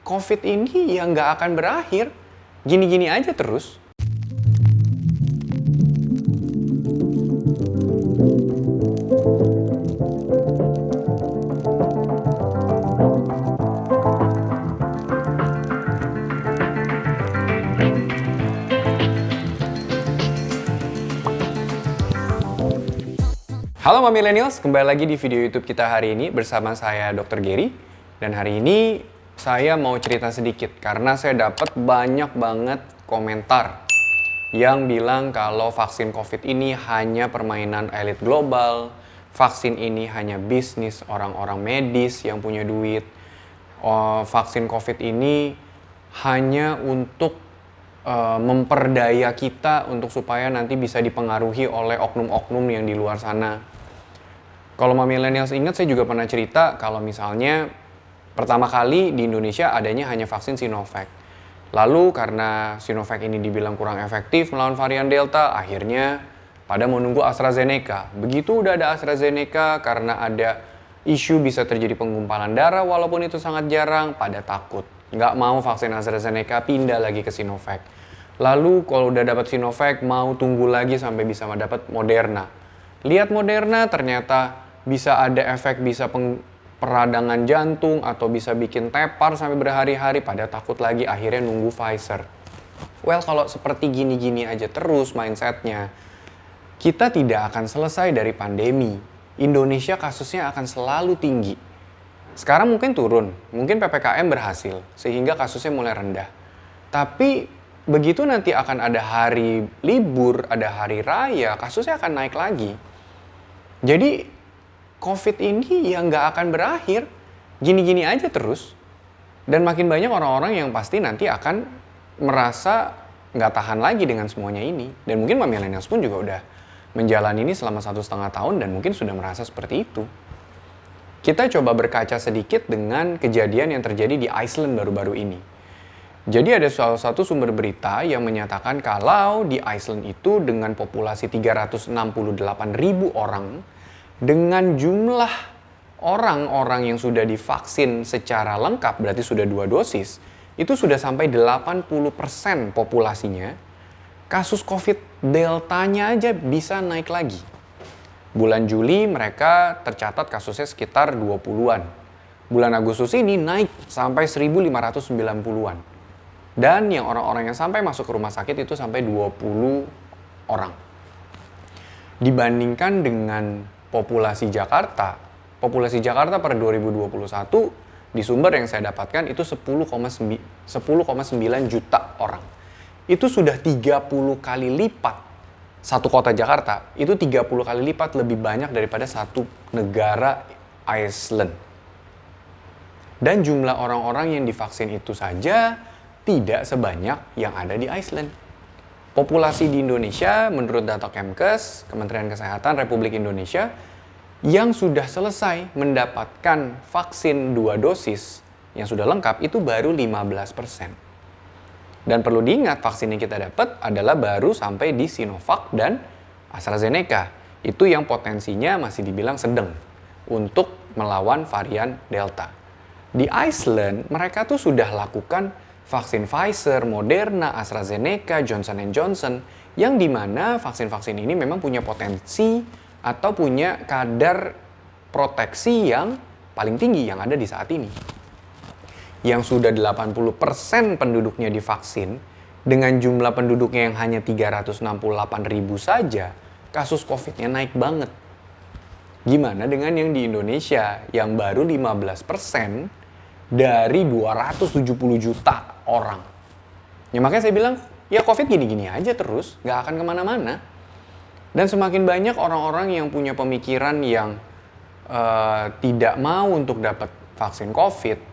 COVID ini ya nggak akan berakhir. Gini-gini aja terus. Halo Millennials, kembali lagi di video YouTube kita hari ini bersama saya Dr. Gary. Dan hari ini saya mau cerita sedikit karena saya dapat banyak banget komentar yang bilang kalau vaksin COVID ini hanya permainan elit global, vaksin ini hanya bisnis orang-orang medis yang punya duit, vaksin COVID ini hanya untuk memperdaya kita untuk supaya nanti bisa dipengaruhi oleh oknum-oknum yang di luar sana. Kalau Millennials ingat, saya juga pernah cerita kalau misalnya pertama kali di Indonesia adanya hanya vaksin Sinovac. Lalu karena Sinovac ini dibilang kurang efektif melawan varian Delta, akhirnya pada menunggu AstraZeneca. Begitu udah ada AstraZeneca, karena ada isu bisa terjadi penggumpalan darah walaupun itu sangat jarang, pada takut. Nggak mau vaksin AstraZeneca, pindah lagi ke Sinovac. Lalu kalau udah dapat Sinovac, mau tunggu lagi sampai bisa dapat Moderna. Lihat Moderna, ternyata bisa ada efek, bisa peradangan jantung, atau bisa bikin tepar sampai berhari-hari, pada takut lagi, akhirnya nunggu Pfizer. Well, kalau seperti gini-gini aja terus mindsetnya, kita tidak akan selesai dari pandemi. Indonesia kasusnya akan selalu tinggi. Sekarang mungkin turun, mungkin PPKM berhasil, sehingga kasusnya mulai rendah. Tapi begitu nanti akan ada hari libur, ada hari raya, kasusnya akan naik lagi. Jadi COVID ini ya nggak akan berakhir, gini-gini aja terus. Dan makin banyak orang-orang yang pasti nanti akan merasa nggak tahan lagi dengan semuanya ini. Dan mungkin Millennials pun juga udah menjalani ini selama 1,5 tahun dan mungkin sudah merasa seperti itu. Kita coba berkaca sedikit dengan kejadian yang terjadi di Iceland baru-baru ini. Jadi ada salah satu sumber berita yang menyatakan kalau di Iceland itu dengan populasi 368.000 orang, dengan jumlah orang-orang yang sudah divaksin secara lengkap, berarti sudah 2 dosis, itu sudah sampai 80% populasinya, kasus COVID Deltanya aja bisa naik lagi. Bulan Juli mereka tercatat kasusnya sekitar 20-an. Bulan Agustus ini naik sampai 1.590-an. Dan yang orang-orang yang sampai masuk ke rumah sakit itu sampai 20 orang. Dibandingkan dengan populasi Jakarta per 2021 di sumber yang saya dapatkan itu 10,9 juta orang. Itu sudah 30 kali lipat. Satu kota Jakarta itu 30 kali lipat lebih banyak daripada satu negara Iceland. Dan jumlah orang-orang yang divaksin itu saja tidak sebanyak yang ada di Iceland. Populasi di Indonesia menurut data Kemkes, Kementerian Kesehatan Republik Indonesia, yang sudah selesai mendapatkan vaksin 2 dosis yang sudah lengkap itu baru 15%. Dan perlu diingat, vaksin yang kita dapat adalah baru sampai di Sinovac dan AstraZeneca. Itu yang potensinya masih dibilang sedang untuk melawan varian Delta. Di Iceland, mereka tuh sudah lakukan vaksin Pfizer, Moderna, AstraZeneca, Johnson & Johnson, yang dimana vaksin-vaksin ini memang punya potensi atau punya kadar proteksi yang paling tinggi yang ada di saat ini. Yang sudah 80% penduduknya divaksin, dengan jumlah penduduknya yang hanya 368.000 saja, kasus COVID-nya naik banget. Gimana dengan yang di Indonesia, yang baru 15% dari 270 juta orang. Ya makanya saya bilang, ya COVID gini-gini aja terus, gak akan kemana-mana. Dan semakin banyak orang-orang yang punya pemikiran yang tidak mau untuk dapat vaksin COVID,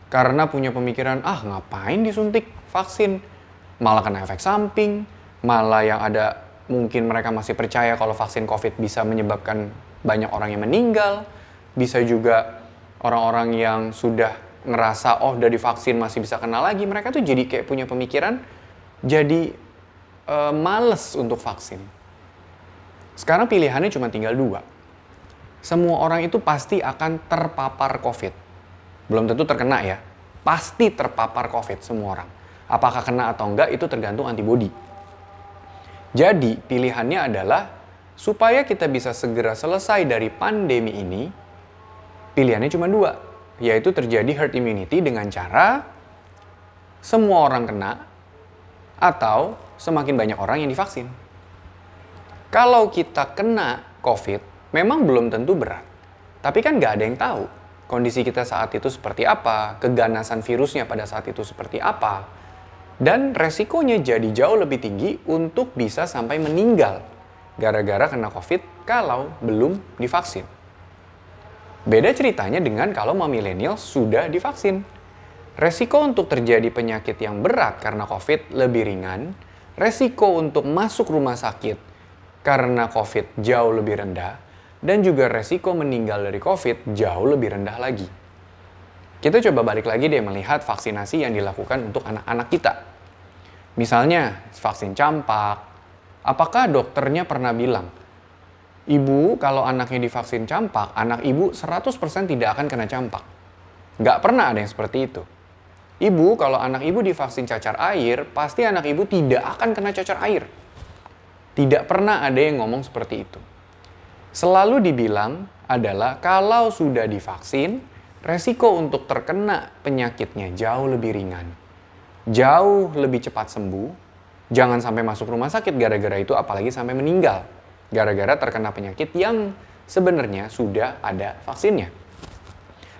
karena punya pemikiran, ngapain disuntik vaksin, malah kena efek samping, malah yang ada mungkin mereka masih percaya kalau vaksin COVID bisa menyebabkan banyak orang yang meninggal, bisa juga orang-orang yang sudah ngerasa udah divaksin masih bisa kena lagi, mereka tuh jadi kayak punya pemikiran jadi males untuk vaksin. Sekarang pilihannya cuma tinggal 2. Semua orang itu pasti akan terpapar COVID. Belum tentu terkena ya, pasti terpapar COVID semua orang. Apakah kena atau enggak itu tergantung antibodi. Jadi pilihannya adalah supaya kita bisa segera selesai dari pandemi ini, pilihannya cuma dua, yaitu terjadi herd immunity dengan cara semua orang kena atau semakin banyak orang yang divaksin. Kalau kita kena COVID, memang belum tentu berat. Tapi kan nggak ada yang tahu kondisi kita saat itu seperti apa, keganasan virusnya pada saat itu seperti apa, dan resikonya jadi jauh lebih tinggi untuk bisa sampai meninggal gara-gara kena COVID kalau belum divaksin. Beda ceritanya dengan kalau milenial sudah divaksin. Resiko untuk terjadi penyakit yang berat karena COVID lebih ringan, resiko untuk masuk rumah sakit karena COVID jauh lebih rendah, dan juga resiko meninggal dari COVID jauh lebih rendah lagi. Kita coba balik lagi deh melihat vaksinasi yang dilakukan untuk anak-anak kita. Misalnya vaksin campak, apakah dokternya pernah bilang, ibu kalau anaknya divaksin campak, anak ibu 100% tidak akan kena campak? Nggak pernah ada yang seperti itu. Ibu kalau anak ibu divaksin cacar air, pasti anak ibu tidak akan kena cacar air. Tidak pernah ada yang ngomong seperti itu. Selalu dibilang adalah kalau sudah divaksin, resiko untuk terkena penyakitnya jauh lebih ringan. Jauh lebih cepat sembuh. Jangan sampai masuk rumah sakit gara-gara itu, apalagi sampai meninggal. Gara-gara terkena penyakit yang sebenarnya sudah ada vaksinnya.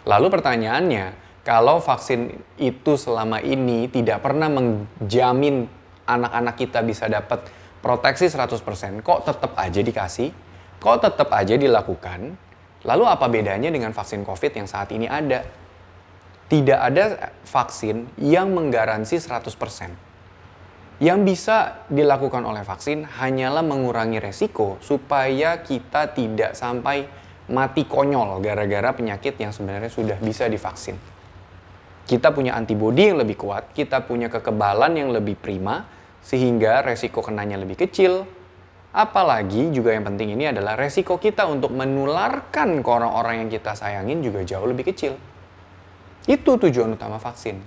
Lalu pertanyaannya, kalau vaksin itu selama ini tidak pernah menjamin anak-anak kita bisa dapat proteksi 100%, kok tetap aja dikasih? Kok tetap aja dilakukan? Lalu apa bedanya dengan vaksin COVID yang saat ini ada? Tidak ada vaksin yang menggaransi 100%. Yang bisa dilakukan oleh vaksin hanyalah mengurangi resiko supaya kita tidak sampai mati konyol gara-gara penyakit yang sebenarnya sudah bisa divaksin. Kita punya antibodi yang lebih kuat, kita punya kekebalan yang lebih prima, sehingga resiko kenanya lebih kecil. Apalagi juga yang penting ini adalah resiko kita untuk menularkan ke orang-orang yang kita sayangin juga jauh lebih kecil. Itu tujuan utama vaksin.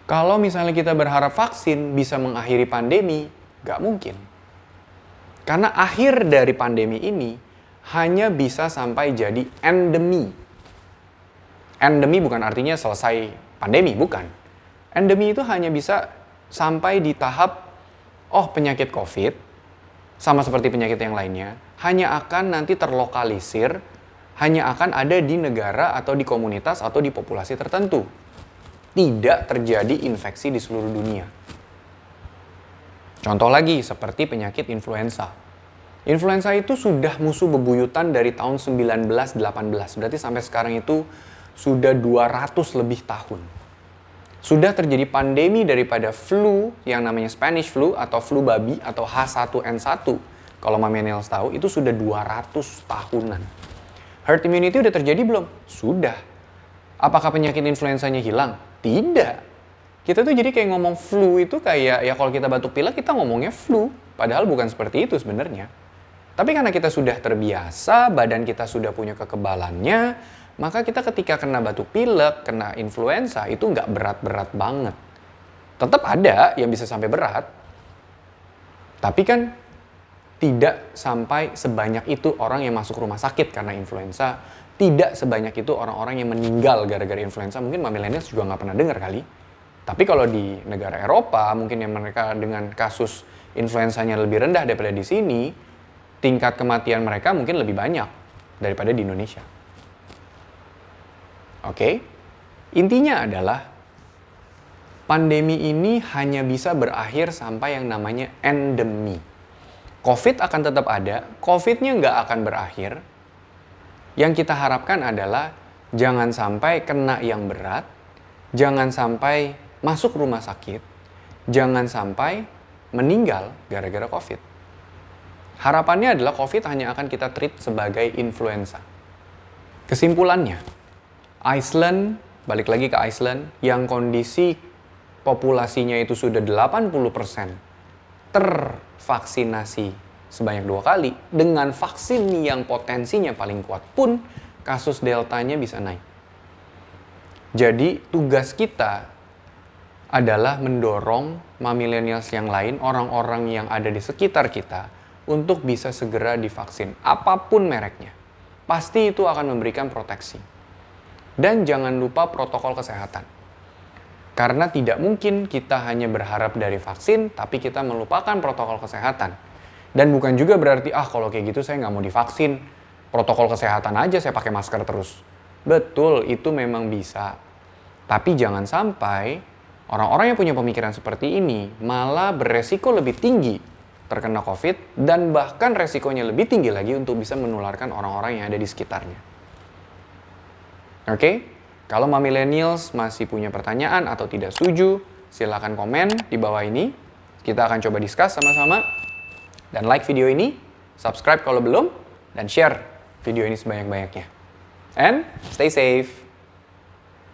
Kalau misalnya kita berharap vaksin bisa mengakhiri pandemi, nggak mungkin. Karena akhir dari pandemi ini hanya bisa sampai jadi endemi. Endemi bukan artinya selesai pandemi, bukan. Endemi itu hanya bisa sampai di tahap, penyakit COVID, sama seperti penyakit yang lainnya, hanya akan nanti terlokalisir, hanya akan ada di negara atau di komunitas atau di populasi tertentu. Tidak terjadi infeksi di seluruh dunia. Contoh lagi, seperti penyakit influenza. Influenza itu sudah musuh bebuyutan dari tahun 1918, berarti sampai sekarang itu sudah 200 lebih tahun. Sudah terjadi pandemi daripada flu yang namanya Spanish flu atau flu babi atau H1N1. Kalau millennials tahu, itu sudah 200 tahunan. Herd immunity udah terjadi belum? Sudah. Apakah penyakit influenzanya hilang? Tidak. Kita tuh jadi kayak ngomong flu itu kayak, ya kalau kita batuk pilek kita ngomongnya flu. Padahal bukan seperti itu sebenarnya. Tapi karena kita sudah terbiasa, badan kita sudah punya kekebalannya, maka kita ketika kena batuk pilek, kena influenza, itu nggak berat-berat banget. Tetap ada yang bisa sampai berat. Tapi kan tidak sampai sebanyak itu orang yang masuk rumah sakit karena influenza. Tidak sebanyak itu orang-orang yang meninggal gara-gara influenza. Mungkin millennials juga nggak pernah dengar kali. Tapi kalau di negara Eropa, mungkin yang mereka dengan kasus influenzanya lebih rendah daripada di sini, tingkat kematian mereka mungkin lebih banyak daripada di Indonesia. Oke, intinya adalah pandemi ini hanya bisa berakhir sampai yang namanya endemi. COVID akan tetap ada, COVID-nya nggak akan berakhir. Yang kita harapkan adalah jangan sampai kena yang berat, jangan sampai masuk rumah sakit, jangan sampai meninggal gara-gara COVID. Harapannya adalah COVID hanya akan kita treat sebagai influenza. Kesimpulannya, Iceland, balik lagi ke Iceland, yang kondisi populasinya itu sudah 80% tervaksinasi sebanyak 2 kali, dengan vaksin yang potensinya paling kuat pun, kasus deltanya bisa naik. Jadi tugas kita adalah mendorong millennials yang lain, orang-orang yang ada di sekitar kita, untuk bisa segera divaksin, apapun mereknya. Pasti itu akan memberikan proteksi. Dan jangan lupa protokol kesehatan. Karena tidak mungkin kita hanya berharap dari vaksin, tapi kita melupakan protokol kesehatan. Dan bukan juga berarti, kalau kayak gitu saya nggak mau divaksin, protokol kesehatan aja saya pakai masker terus. Betul, itu memang bisa. Tapi jangan sampai orang-orang yang punya pemikiran seperti ini malah beresiko lebih tinggi terkena COVID dan bahkan resikonya lebih tinggi lagi untuk bisa menularkan orang-orang yang ada di sekitarnya. Oke? Kalau millennials masih punya pertanyaan atau tidak setuju, silakan komen di bawah ini. Kita akan coba discuss sama-sama. Dan like video ini, subscribe kalau belum, dan share video ini sebanyak-banyaknya. And stay safe!